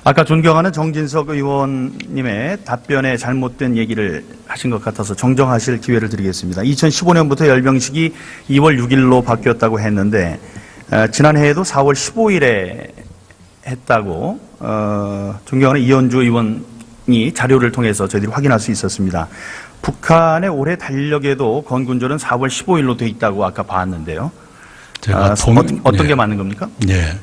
아까 존경하는 정진석 의원님의 답변에 잘못된 얘기를 하신 것 같아서 정정하실 기회를 드리겠습니다. 2015년부터 열병식이 2월 6일로 바뀌었다고 했는데 지난해에도 4월 15일에 했다고 존경하는 이현주 의원이 자료를 통해서 저희들이 확인할 수 있었습니다. 북한의 올해 달력에도 건군절은 4월 15일로 돼 있다고 아까 봤는데요. 제가 어떤 게 맞는 겁니까? 네.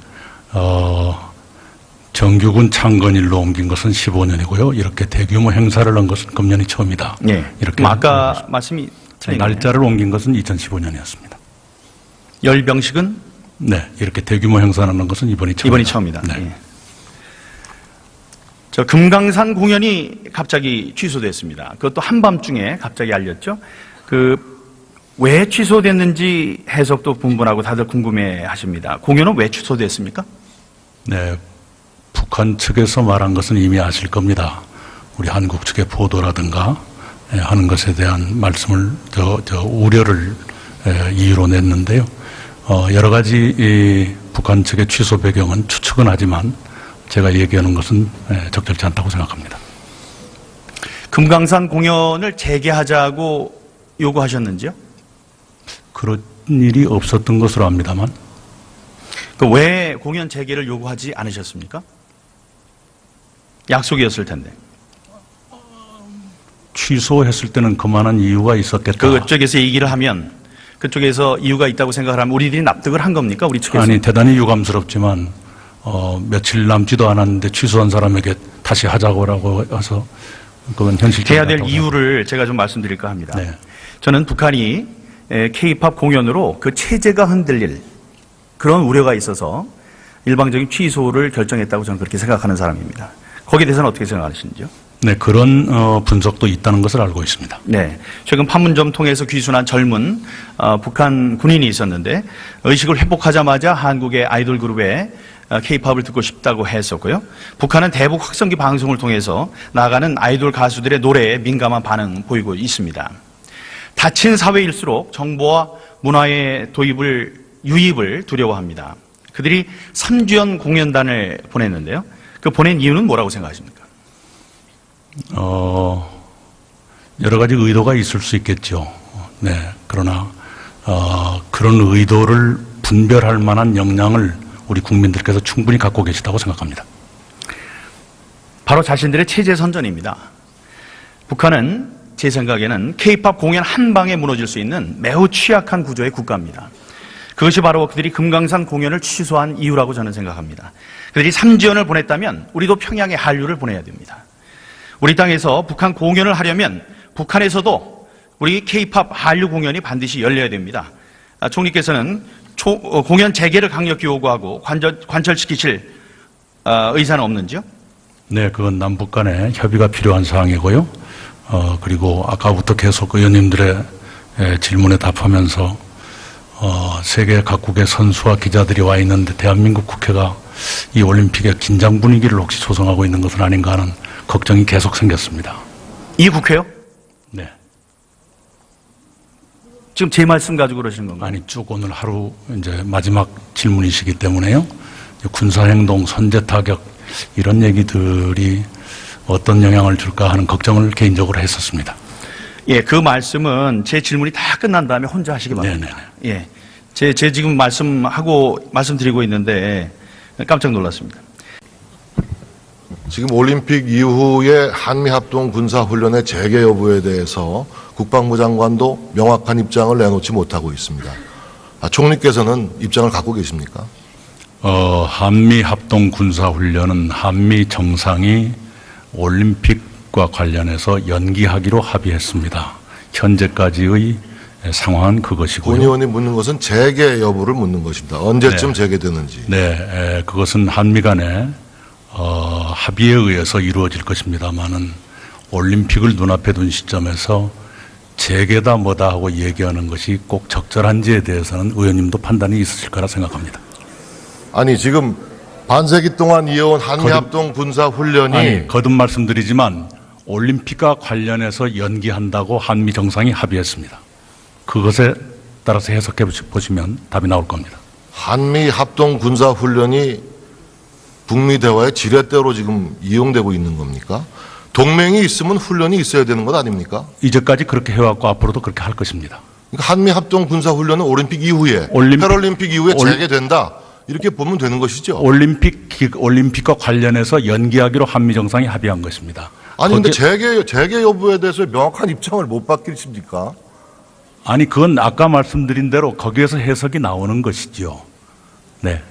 정규군 창건일로 옮긴 것은 15년이고요. 이렇게 대규모 행사를 한 것은 금년이 처음이다. 네. 이렇게 아까 말씀이 틀리네요. 날짜를 옮긴 것은 2015년이었습니다. 열병식은 네, 이렇게 대규모 행사를 하는 것은 이번이 처음이다. 네. 예. 저 금강산 공연이 갑자기 취소됐습니다. 그것도 한밤중에 갑자기 알렸죠. 왜 취소됐는지 해석도 분분하고 다들 궁금해하십니다. 공연은 왜 취소됐습니까? 네, 북한 측에서 말한 것은 이미 아실 겁니다. 우리 한국 측의 보도라든가 하는 것에 대한 말씀을 우려를 이유로 냈는데요. 여러 가지 북한 측의 취소 배경은 추측은 하지만 제가 얘기하는 것은 적절치 않다고 생각합니다. 금강산 공연을 재개하자고 요구하셨는지요? 그런 일이 없었던 것으로 압니다만. 왜 공연 재개를 요구하지 않으셨습니까? 약속이었을 텐데. 취소했을 때는 그만한 이유가 있었겠다. 그쪽에서 얘기를 하면 그쪽에서 이유가 있다고 생각을 하면 우리들이 납득을 한 겁니까? 우리 측에서? 아니, 대단히 유감스럽지만 며칠 남지도 않았는데 취소한 사람에게 다시 하자고라고 해서 그건 현실적이지 해야 될 않다고 이유를 제가 좀 말씀드릴까 합니다. 네. 저는 북한이 K-팝 공연으로 그 체제가 흔들릴 그런 우려가 있어서 일방적인 취소를 결정했다고 저는 그렇게 생각하는 사람입니다. 거기에 대해서는 어떻게 생각하시는지요? 네, 그런 분석도 있다는 것을 알고 있습니다. 네, 최근 판문점 통해서 귀순한 젊은 북한 군인이 있었는데 의식을 회복하자마자 한국의 아이돌 그룹에 K-팝을 듣고 싶다고 했었고요. 북한은 대북 확성기 방송을 통해서 나가는 아이돌 가수들의 노래에 민감한 반응 보이고 있습니다. 닫힌 사회일수록 정보와 문화의 유입을 두려워합니다. 그들이 3주연 공연단을 보냈는데요. 그 보낸 이유는 뭐라고 생각하십니까? 여러 가지 의도가 있을 수 있겠죠. 네. 그러나, 그런 의도를 분별할 만한 역량을 우리 국민들께서 충분히 갖고 계시다고 생각합니다. 바로 자신들의 체제 선전입니다. 북한은 제 생각에는 K-팝 공연 한 방에 무너질 수 있는 매우 취약한 구조의 국가입니다. 그것이 바로 그들이 금강산 공연을 취소한 이유라고 저는 생각합니다. 그들이 3지연을 보냈다면 우리도 평양에 한류를 보내야 됩니다. 우리 땅에서 북한 공연을 하려면 북한에서도 우리 K-팝 한류 공연이 반드시 열려야 됩니다. 총리께서는 공연 재개를 강력히 요구하고 관철시키실 의사는 없는지요? 네, 그건 남북 간의 협의가 필요한 사항이고요. 그리고 아까부터 계속 의원님들의 질문에 답하면서 세계 각국의 선수와 기자들이 와 있는데 대한민국 국회가 이 올림픽의 긴장 분위기를 혹시 조성하고 있는 것은 아닌가 하는 걱정이 계속 생겼습니다. 이 국회요? 네. 지금 제 말씀 가지고 그러시는 건가요? 아니, 쭉 오늘 하루 이제 마지막 질문이시기 때문에요. 군사행동, 선제타격 이런 얘기들이 어떤 영향을 줄까 하는 걱정을 개인적으로 했었습니다. 예, 그 말씀은 제 질문이 다 끝난 다음에 혼자 하시기 바랍니다. 네네. 예, 제 지금 말씀드리고 있는데 깜짝 놀랐습니다. 지금 올림픽 이후에 한미합동 군사훈련의 재개 여부에 대해서 국방부 장관도 명확한 입장을 내놓지 못하고 있습니다. 총리께서는 입장을 갖고 계십니까? 한미합동 군사훈련은 한미 정상이 올림픽과 관련해서 연기하기로 합의했습니다. 현재까지의 상황은 그것이고요. 권 의원이 묻는 것은 재개 여부를 묻는 것입니다. 언제쯤 네. 재개되는지. 네, 그것은 한미 간의 합의에 의해서 이루어질 것입니다만은 올림픽을 눈앞에 둔 시점에서 재개다 뭐다 하고 얘기하는 것이 꼭 적절한지에 대해서는 의원님도 판단이 있으실 거라 생각합니다. 아니, 지금 반세기 동안 이어온 한미합동 군사훈련이 아니, 거듭 말씀드리지만 올림픽과 관련해서 연기한다고 한미 정상이 합의했습니다. 그것에 따라서 해석해 보시면 답이 나올 겁니다. 한미합동 군사훈련이 북미 대화의 지렛대로 지금 이용되고 있는 겁니까? 동맹이 있으면 훈련이 있어야 되는 것 아닙니까? 이제까지 그렇게 해왔고 앞으로도 그렇게 할 것입니다. 그러니까 한미 합동 군사 훈련은 올림픽 이후에, 패럴림픽 이후에 재개된다. 이렇게 보면 되는 것이죠. 올림픽과 관련해서 연기하기로 한미 정상이 합의한 것입니다. 아니 근데 재개 여부에 대해서 명확한 입장을 못 받겠습니까? 아니 그건 아까 말씀드린 대로 거기에서 해석이 나오는 것이죠. 네.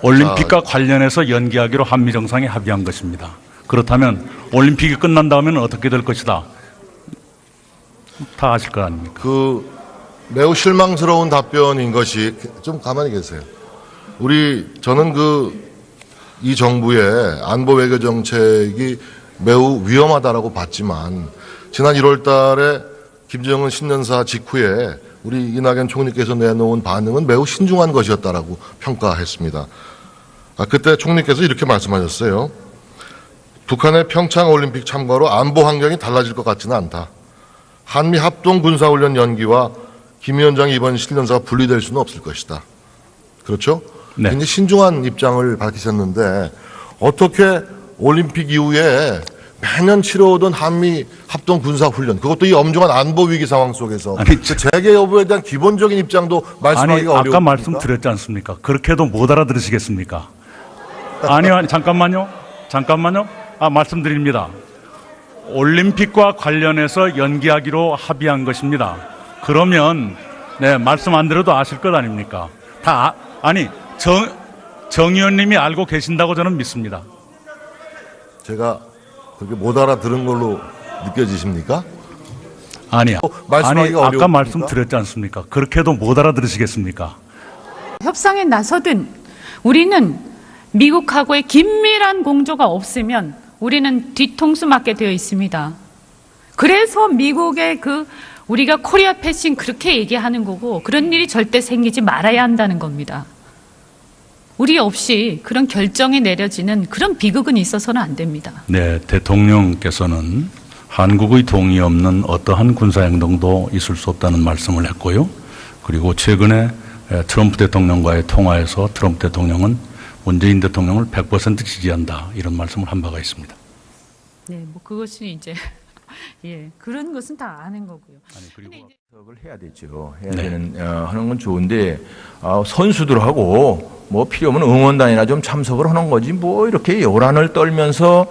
올림픽과 관련해서 연기하기로 한미 정상이 합의한 것입니다. 그렇다면 올림픽이 끝난 다음에는 어떻게 될 것이다. 다 아실 거 아닙니까? 그 매우 실망스러운 답변인 것이, 좀 가만히 계세요. 저는 이 정부의 안보 외교 정책이 매우 위험하다라고 봤지만, 지난 1월 달에 김정은 신년사 직후에 우리 이낙연 총리께서 내놓은 반응은 매우 신중한 것이었다라고 평가했습니다. 그때 총리께서 이렇게 말씀하셨어요. 북한의 평창올림픽 참가로 안보 환경이 달라질 것 같지는 않다. 한미 합동 군사훈련 연기와 김 위원장의 이번 신년사가 분리될 수는 없을 것이다. 그렇죠? 네. 굉장히 신중한 입장을 밝히셨는데, 어떻게 올림픽 이후에 매년 치러오던 한미 합동 군사훈련, 그것도 이 엄중한 안보 위기 상황 속에서 그 재개 여부에 대한 기본적인 입장도 말씀하기가 어려워요. 아까 말씀드렸지 않습니까? 그렇게 해도 못 알아들으시겠습니까? 아니요, 잠깐만요. 말씀드립니다. 올림픽과 관련해서 연기하기로 합의한 것입니다. 그러면 말씀 안 드려도 아실 것 아닙니까? 정 의원님이 알고 계신다고 저는 믿습니다. 제가 그렇게 못 알아들은 걸로 느껴지십니까? 아니 말씀하기가 아까 어려우십니까? 말씀드렸지 않습니까? 그렇게 해도 못 알아들으시겠습니까? 협상에 나서든 우리는 미국하고의 긴밀한 공조가 없으면 우리는 뒤통수 맞게 되어 있습니다. 그래서 미국의 우리가 코리아 패싱 그렇게 얘기하는 거고, 그런 일이 절대 생기지 말아야 한다는 겁니다. 우리 없이 그런 결정이 내려지는 그런 비극은 있어서는 안 됩니다. 네, 대통령께서는 한국의 동의 없는 어떠한 군사행동도 있을 수 없다는 말씀을 했고요. 그리고 최근에 트럼프 대통령과의 통화에서 트럼프 대통령은 문재인 대통령을 100% 지지한다, 이런 말씀을 한 바가 있습니다. 네, 그것이 이제 그런 것은 다 아는 거고요. 그리고 을 해야 되죠. 하는 건 좋은데, 선수들하고 뭐 필요 없는 응원단이나 좀 참석을 하는 거지, 뭐 이렇게 요란을 떨면서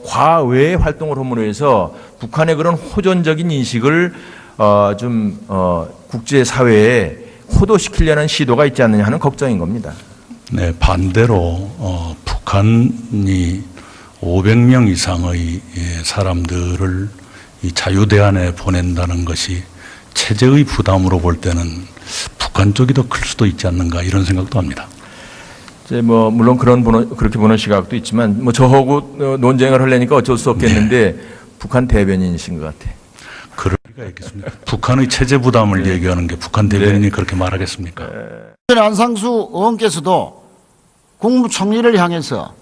과외 활동을 함으로 해서 북한의 그런 호전적인 인식을 국제사회에 호도시키려는 시도가 있지 않느냐 하는 걱정인 겁니다. 네, 반대로 북한이 500명 이상의 사람들을 이 자유대안에 보낸다는 것이 체제의 부담으로 볼 때는 북한 쪽이 더 클 수도 있지 않는가, 이런 생각도 합니다. 이제 물론 그렇게 보는 시각도 있지만, 저하고 논쟁을 하려니까 어쩔 수 없겠는데, 북한 대변인이신 것 같아. 그럴 리가 있겠습니까? 북한의 체제 부담을 얘기하는 게 북한 대변인이 그렇게 말하겠습니까? 안상수 의원께서도 국무총리를 향해서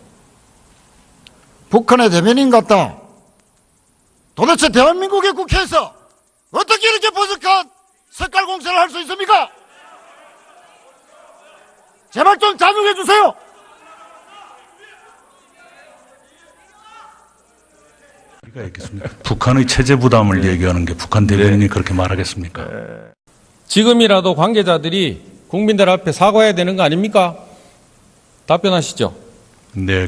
북한의 대변인 같다. 도대체 대한민국의 국회에서 어떻게 이렇게 버석한 색깔 공세를 할 수 있습니까? 제발 좀 자중해 주세요. 리가 있겠습니까? 북한의 체제 부담을 얘기하는 게 북한 대변인이 그렇게 말하겠습니까? 지금이라도 관계자들이 국민들 앞에 사과해야 되는 거 아닙니까? 답변하시죠. 네,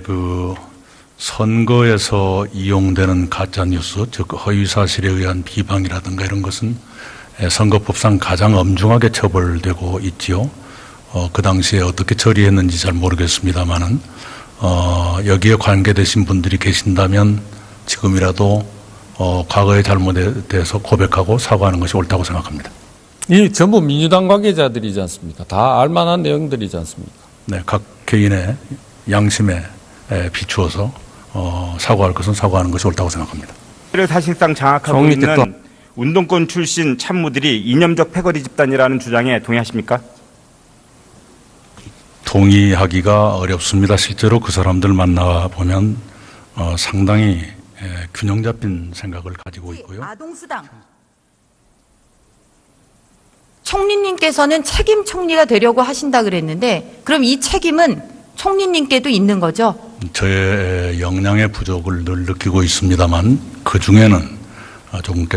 선거에서 이용되는 가짜뉴스, 즉 허위 사실에 의한 비방이라든가 이런 것은 선거법상 가장 엄중하게 처벌되고 있지요. 그 당시에 어떻게 처리했는지 잘 모르겠습니다만은 여기에 관계되신 분들이 계신다면 지금이라도 과거의 잘못에 대해서 고백하고 사과하는 것이 옳다고 생각합니다. 이 전부 민주당 관계자들이지 않습니까? 다 알만한 내용들이지 않습니까? 네, 각 개인의 양심에 비추어서 사과할 것은 사과하는 것이 옳다고 생각합니다. 를 사실상 장악하고 있는 운동권 출신 참모들이 이념적 패거리 집단이라는 주장에 동의하십니까? 동의하기가 어렵습니다. 실제로 그 사람들 만나보면 상당히 균형 잡힌 생각을 가지고 있고요. 아동수당. 총리님께서는 책임 총리가 되려고 하신다 그랬는데, 그럼 이 책임은 총리님께도 있는 거죠? 저의 역량의 부족을 늘 느끼고 있습니다만 그 중에는 조금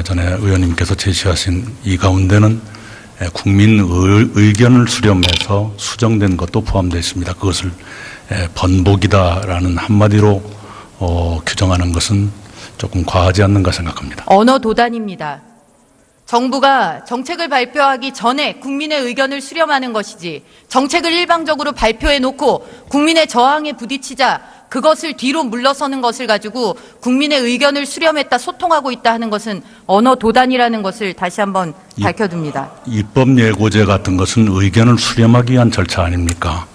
전에 의원님께서 제시하신 이 가운데는 국민 의견을 수렴해서 수정된 것도 포함되어 있습니다. 그것을 번복이다라는 한마디로 규정하는 것은 조금 과하지 않는가 생각합니다. 언어 도단입니다. 정부가 정책을 발표하기 전에 국민의 의견을 수렴하는 것이지 정책을 일방적으로 발표해 놓고 국민의 저항에 부딪히자 그것을 뒤로 물러서는 것을 가지고 국민의 의견을 수렴했다, 소통하고 있다 하는 것은 언어 도단이라는 것을 다시 한번 밝혀둡니다. 입법 예고제 같은 것은 의견을 수렴하기 위한 절차 아닙니까?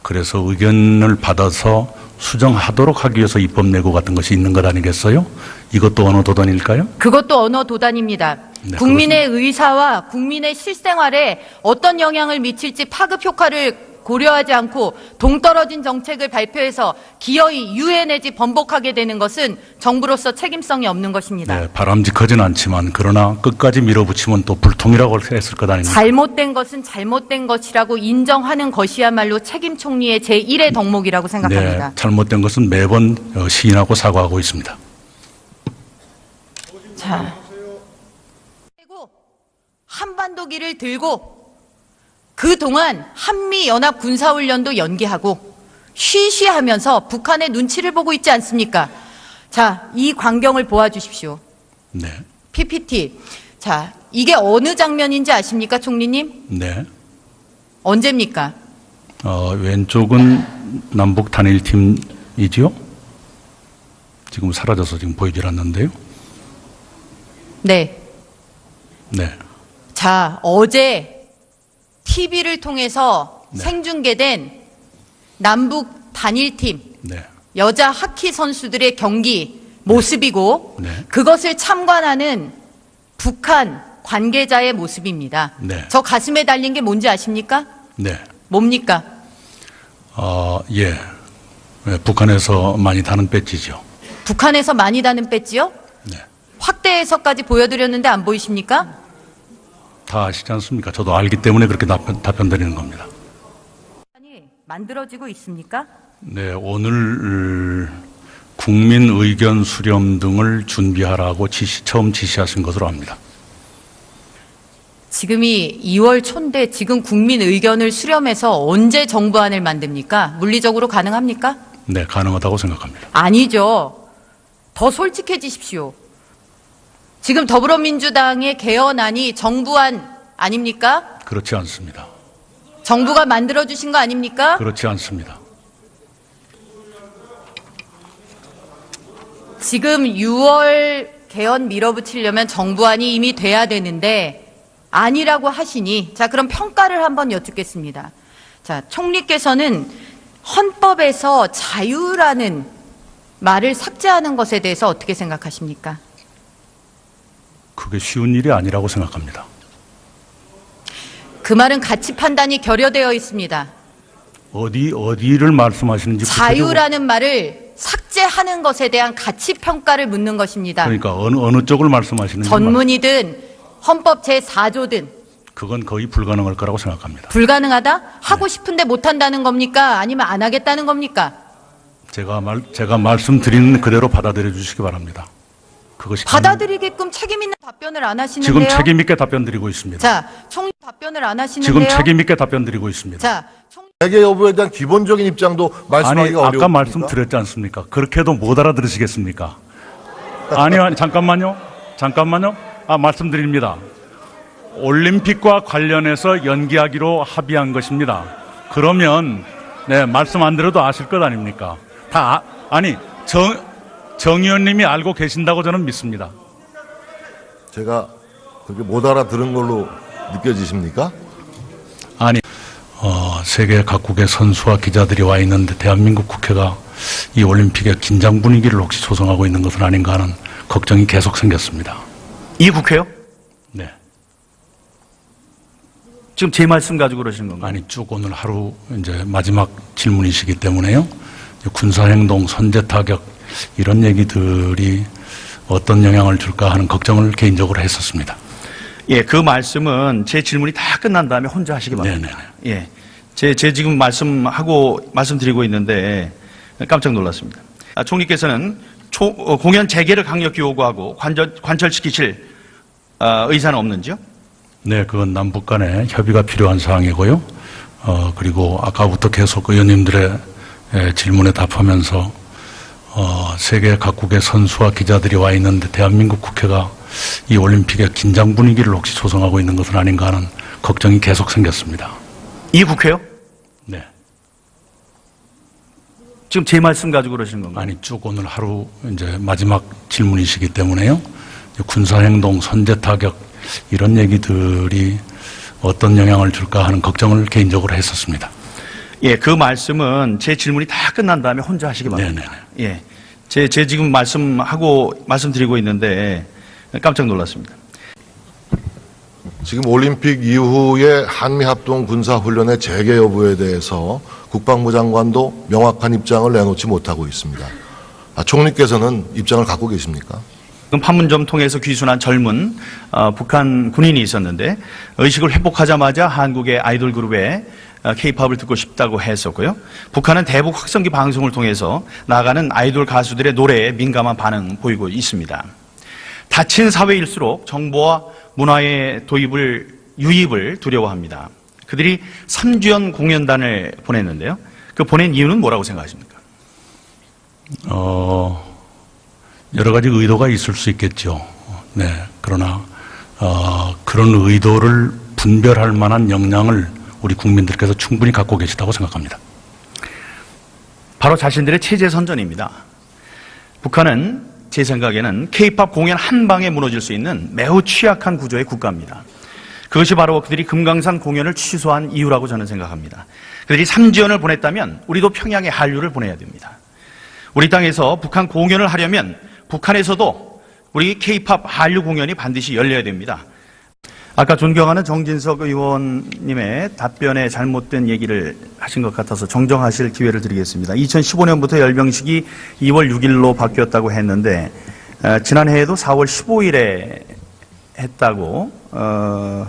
그래서 의견을 받아서 수정하도록 하기 위해서 입법 예고 같은 것이 있는 것 아니겠어요? 이것도 언어 도단일까요? 그것도 언어 도단입니다. 네, 국민의 의사와 국민의 실생활에 어떤 영향을 미칠지 파급 효과를 고려하지 않고 동떨어진 정책을 발표해서 기어이 유예 내지 번복하게 되는 것은 정부로서 책임성이 없는 것입니다. 네, 바람직하진 않지만 그러나 끝까지 밀어붙이면 또 불통이라고 했을 것 아닙니까? 잘못된 것은 잘못된 것이라고 인정하는 것이야말로 책임 총리의 제1의 덕목이라고 생각합니다. 네, 잘못된 것은 매번 시인하고 사과하고 있습니다. 자, 그리고 한반도기를 들고 그동안 한미연합 군사훈련도 연기하고 쉬쉬하면서 북한의 눈치를 보고 있지 않습니까? 자, 이 광경을 보아주십시오. 네. PPT. 자, 이게 어느 장면인지 아십니까, 총리님? 네. 언제입니까? 왼쪽은 남북 단일팀이지요? 지금 사라져서 지금 보이질 않는데요. 네. 네. 자, 어제 TV를 통해서 네. 생중계된 남북 단일팀 네. 여자 하키 선수들의 경기 모습이고 네. 그것을 참관하는 북한 관계자의 모습입니다. 네. 저 가슴에 달린 게 뭔지 아십니까? 네. 뭡니까? 예. 네, 북한에서 많이 다는 배지죠. 북한에서 많이 다는 배지요? 네. 확대해서까지 보여드렸는데 안 보이십니까? 다 아시지 않습니까? 저도 알기 때문에 그렇게 답변 드리는 겁니다. 아니, 만들어지고 있습니까? 네, 오늘 국민 의견 수렴 등을 준비하라고 처음 지시하신 것으로 압니다. 지금이 2월 초인데 지금 국민 의견을 수렴해서 언제 정부안을 만듭니까? 물리적으로 가능합니까? 네, 가능하다고 생각합니다. 아니죠. 더 솔직해지십시오. 지금 더불어민주당의 개헌안이 정부안 아닙니까? 그렇지 않습니다. 정부가 만들어주신 거 아닙니까? 그렇지 않습니다. 지금 6월 개헌 밀어붙이려면 정부안이 이미 돼야 되는데 아니라고 하시니 자, 그럼 평가를 한번 여쭙겠습니다. 자, 총리께서는 헌법에서 자유라는 말을 삭제하는 것에 대해서 어떻게 생각하십니까? 그게 쉬운 일이 아니라고 생각합니다. 그 말은 가치 판단이 결여되어 있습니다. 어디를 말씀하시는지 자유라는 말을 삭제하는 것에 대한 가치 평가를 묻는 것입니다. 그러니까 어느 쪽을 말씀하시는지 전문이든 헌법 제4조든 그건 거의 불가능할 거라고 생각합니다. 불가능하다? 하고 싶은데 못한다는 겁니까? 아니면 안 하겠다는 겁니까? 제가 말씀드린 그대로 받아들여 주시기 바랍니다. 그것이 받아들이게끔 책임 있는 답변을 안 하시는데요. 지금 책임 있게 답변 드리고 있습니다. 자, 총리 답변을 안 하시는데요. 지금 책임 있게 답변 드리고 있습니다. 자, 재개 여부에 대한 기본적인 입장도 말씀하기가 아니, 어려워요. 아까 말씀드렸지 않습니까? 그렇게도 못 알아들으시겠습니까? 아니, 잠깐만요. 말씀드립니다. 올림픽과 관련해서 연기하기로 합의한 것입니다. 그러면 네, 말씀 안 드려도 아실 것 아닙니까? 정 의원님이 알고 계신다고 저는 믿습니다. 제가 그렇게 못 알아들은 걸로 느껴지십니까? 아니, 세계 각국의 선수와 기자들이 와 있는데 대한민국 국회가 이 올림픽의 긴장 분위기를 혹시 조성하고 있는 것은 아닌가 하는 걱정이 계속 생겼습니다. 이 국회요? 네. 지금 제 말씀 가지고 그러시는 건가요? 아니, 쭉 오늘 하루 이제 마지막 질문이시기 때문에요. 군사행동, 선제타격 이런 얘기들이 어떤 영향을 줄까 하는 걱정을 개인적으로 했었습니다. 예, 그 말씀은 제 질문이 다 끝난 다음에 혼자 하시기 바랍니다. 네네. 예. 제 지금 말씀드리고 있는데 깜짝 놀랐습니다. 총리께서는 공연 재개를 강력히 요구하고 관철시키실 의사는 없는지요? 네, 그건 남북 간에 협의가 필요한 사항이고요. 그리고 아까부터 계속 의원님들의 질문에 답하면서 세계 각국의 선수와 기자들이 와 있는데 대한민국 국회가 이 올림픽의 긴장 분위기를 혹시 조성하고 있는 것은 아닌가 하는 걱정이 계속 생겼습니다. 이 국회요? 네. 지금 제 말씀 가지고 그러시는 건가요? 아니, 쭉 오늘 하루 이제 마지막 질문이시기 때문에요. 군사행동, 선제타격 이런 얘기들이 어떤 영향을 줄까 하는 걱정을 개인적으로 했었습니다. 예, 그 말씀은 제 질문이 다 끝난 다음에 혼자 하시기 바랍니다. 네네. 예, 제 지금 말씀드리고 있는데 깜짝 놀랐습니다. 지금 올림픽 이후에 한미합동 군사훈련의 재개 여부에 대해서 국방부 장관도 명확한 입장을 내놓지 못하고 있습니다. 총리께서는 입장을 갖고 계십니까? 판문점 통해서 귀순한 젊은 북한 군인이 있었는데 의식을 회복하자마자 한국의 아이돌 그룹의 K-팝을 듣고 싶다고 했었고요. 북한은 대북 확성기 방송을 통해서 나가는 아이돌 가수들의 노래에 민감한 반응 보이고 있습니다. 닫힌 사회일수록 정보와 문화의 유입을 두려워합니다. 그들이 3주연 공연단을 보냈는데요. 그 보낸 이유는 뭐라고 생각하십니까? 여러 가지 의도가 있을 수 있겠죠. 네. 그러나, 그런 의도를 분별할 만한 역량을 우리 국민들께서 충분히 갖고 계시다고 생각합니다. 바로 자신들의 체제 선전입니다. 북한은 제 생각에는 K-팝 공연 한 방에 무너질 수 있는 매우 취약한 구조의 국가입니다. 그것이 바로 그들이 금강산 공연을 취소한 이유라고 저는 생각합니다. 그들이 3지연을 보냈다면 우리도 평양에 한류를 보내야 됩니다. 우리 땅에서 북한 공연을 하려면 북한에서도 우리 K-팝 한류 공연이 반드시 열려야 됩니다. 아까 존경하는 정진석 의원님의 답변에 잘못된 얘기를 하신 것 같아서 정정하실 기회를 드리겠습니다. 2015년부터 열병식이 2월 6일로 바뀌었다고 했는데 지난해에도 4월 15일에 했다고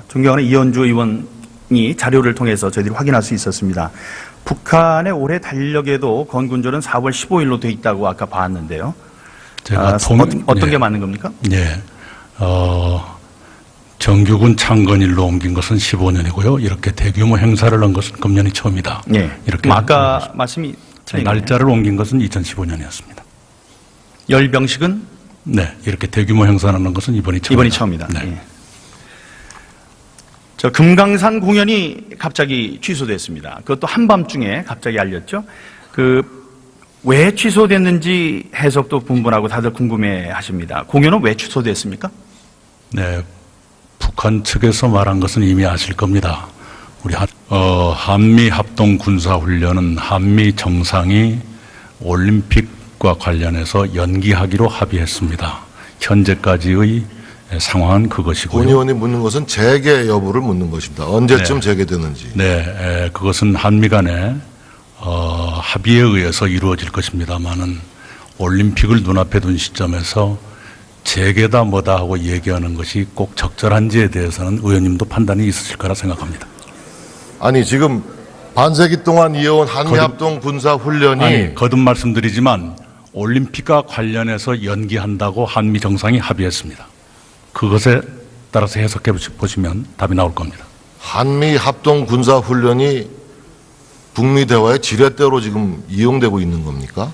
존경하는 이현주 의원이 자료를 통해서 저희들이 확인할 수 있었습니다. 북한의 올해 달력에도 건군절은 4월 15일로 돼 있다고 아까 봤는데요. 제가 어떤 게 맞는 겁니까? 네. 정규군 창건일로 옮긴 것은 15년이고요. 이렇게 대규모 행사를 한 것은 금년이 처음이다. 네. 이렇게 아까 말씀이 틀리네요. 날짜를 옮긴 것은 2015년이었습니다. 열병식은? 네. 이렇게 대규모 행사를 하는 것은 이번이 처음이다. 네. 네. 저 금강산 공연이 갑자기 취소됐습니다. 그것도 한밤중에 갑자기 알렸죠. 왜 취소됐는지 해석도 분분하고 다들 궁금해 하십니다. 공연은 왜 취소됐습니까? 네. 북한 측에서 말한 것은 이미 아실 겁니다. 우리 한미 합동 군사 훈련은 한미 정상이 올림픽과 관련해서 연기하기로 합의했습니다. 현재까지의 상황은 그것이고요. 권 의원이 묻는 것은 재개 여부를 묻는 것입니다. 언제쯤 재개되는지. 네, 그것은 한미 간에 합의에 의해서 이루어질 것입니다만은 올림픽을 눈앞에 둔 시점에서 재개다 뭐다 하고 얘기하는 것이 꼭 적절한지에 대해서는 의원님도 판단이 있으실 거라 생각합니다. 아니 지금 반세기 동안 이어온 한미합동 군사훈련이 아니 거듭 말씀드리지만 올림픽과 관련해서 연기한다고 한미 정상이 합의했습니다. 그것에 따라서 해석해 보시면 답이 나올 겁니다. 한미합동 군사훈련이 북미 대화의 지렛대로 지금 이용되고 있는 겁니까?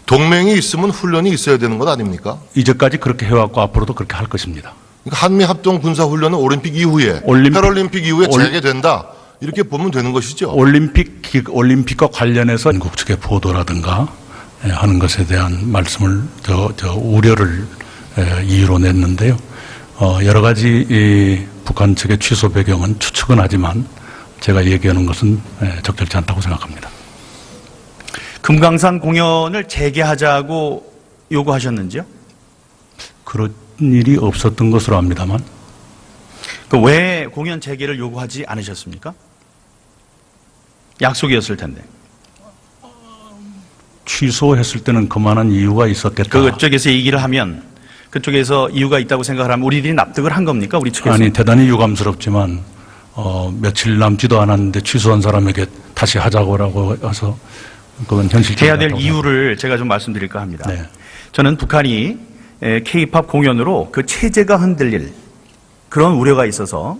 동맹이 있으면 훈련이 있어야 되는 것 아닙니까? 이제까지 그렇게 해왔고 앞으로도 그렇게 할 것입니다. 그러니까 한미합동 군사훈련은 올림픽 이후에 패럴림픽 이후에 재개된다 이렇게 보면 되는 것이죠. 올림픽과 관련해서 한국 측의 보도라든가 하는 것에 대한 말씀을 우려를 이유로 냈는데요. 여러 가지 북한 측의 취소 배경은 추측은 하지만 제가 얘기하는 것은 적절치 않다고 생각합니다. 금강산 공연을 재개하자고 요구하셨는지요? 그런 일이 없었던 것으로 압니다만. 왜 공연 재개를 요구하지 않으셨습니까? 약속이었을 텐데. 취소했을 때는 그만한 이유가 있었겠다. 그쪽에서 얘기를 하면 그쪽에서 이유가 있다고 생각을 하면 우리들이 납득을 한 겁니까? 우리 측에서? 아니 대단히 유감스럽지만 며칠 남지도 않았는데 취소한 사람에게 다시 하자고라고 해서 그건 현실적이다. 해야 될 이유를 제가 좀 말씀드릴까 합니다. 네. 저는 북한이 K-팝 공연으로 그 체제가 흔들릴 그런 우려가 있어서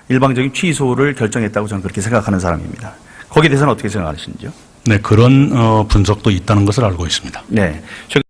일방적인 취소를 결정했다고 저는 그렇게 생각하는 사람입니다. 거기에 대해서는 어떻게 생각하시는지요? 네, 그런 분석도 있다는 것을 알고 있습니다. 네.